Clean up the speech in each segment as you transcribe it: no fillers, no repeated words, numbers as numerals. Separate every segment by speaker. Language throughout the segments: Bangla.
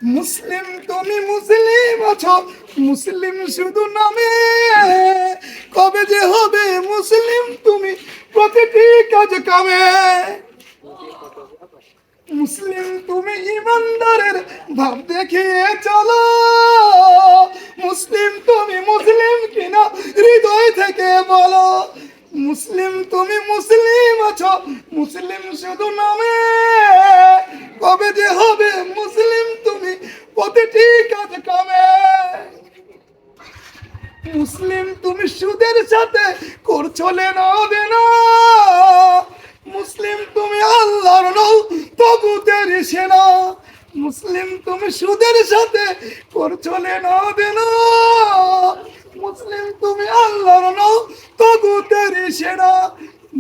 Speaker 1: মুসলিম তুমি মুসলিম আছো, মুসলিম শুধু নামে, কবে যে হবে মুসলিম তুমি প্রতিটি কাজ কামে। মুসলিম তুমি ইমানদারের ভাব দেখিয়ে চলো, মুসলিম তুমি মুসলিম কিনা হৃদয় থেকে বলো। মুসলিম তুমি মুসলিম আছো, মুসলিম শুধু নামে, কবে যে হবে মুসলিম তুমি প্রতিটি কাজ কামে। মুসলিম তুমি সুদের সাথে করছো লেনাদেনা, মুসলিম তুমি আল্লাহর নও তাগুতের সেনা। মুসলিম তুমি সুদের সাথে করছো লেনাদেনা, মুসলিম তুমি আল্লাহর নও তাগুতের সেনা।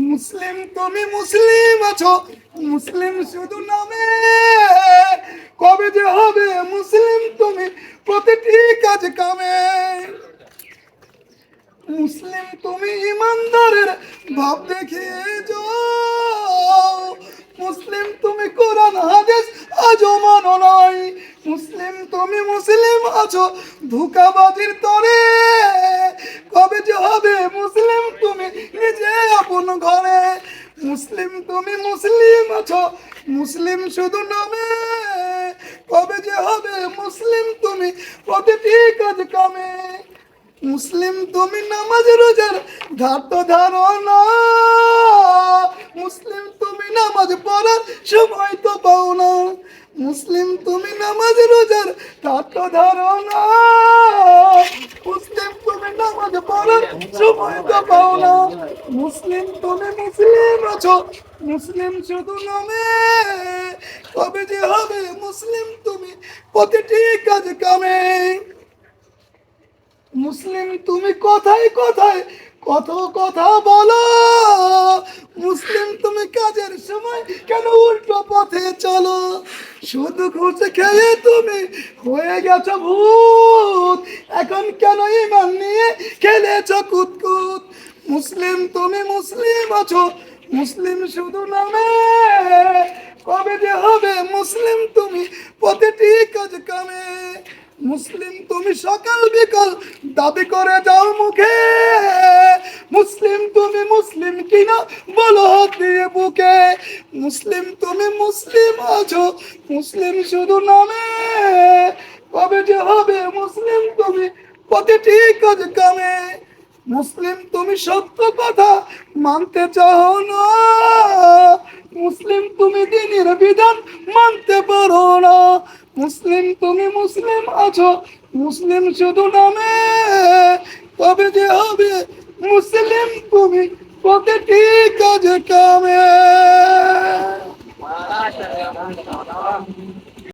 Speaker 1: মুসলিম তুমি মুসলিম আছো, মুসলিম শুধু নামে, কবে যে হবে মুসলিম তুমি প্রতিটি কাজ কামে। মুসলিম তুমি ইমানদারের ভাব দেখিয়ে যাও, মুসলিম তুমি কোরআন হাদিস আজও মানো নাই। মুসলিম তুমি মুসলিম আছো ধোঁকাবাজির তরে, কবে যে হবে মুসলিম তুমি নিজে আপন ঘরে। মুসলিম তুমি মুসলিম আছো, মুসলিম শুধু নামে, কবে যে হবে মুসলিম তুমি প্রতিটি কাজ কামে। মুসলিম তুমি নামাজ রোজার ঘাট ধারো না, মুসলিম তুমি নামাজ পড়ার সময় তো পাও না। মুসলিম তুমি নামাজ রোজার ঘাট ধারো না, মুসলিম তুমি নামাজ পড়ার সময় তো পাও না। মুসলিম তুমি মুসলিম আছো, মুসলিম শুধু নামে, কবে যে হবে মুসলিম তুমি প্রতিটি কাজ কামে। মুসলিম তুমি কথায় কথায় কত কথা বলো, মুসলিম তুমি কাজের সময় কেন উল্টো পথে চলো। শুধু ঘুষ খেয়ে তুমি হয়ে গেছো ভূত, এখন কেন ইমান নিয়ে খেলেছ কুতকুত। মুসলিম তুমি মুসলিম আছো, মুসলিম শুধু নামে, কবে যে হবে মুসলিম তুমি প্রতিটি কাজ কামে। মুসলিম তুমি সকাল বিকাল দাবি করে যাও মুখে, মুসলিম তুমি মুসলিম কিনা বলো হাত দিয়ে বুকে। মুসলিম তুমি মুসলিম আছো, মুসলিম শুধু নামে, কবে যে হবে মুসলিম তুমি প্রতিটি কাজ কামে। মুসলিম তুমি সত্য কথা মানতে চাও না, মুসলিম তুমি দ্বীনের বিধান মানতে পারো না। মুসলিম তুমি মুসলিম আছো, মুসলিম শুধু নামে, কবে যে হবে মুসলিম তুমি প্রতিটি কাজ কামে।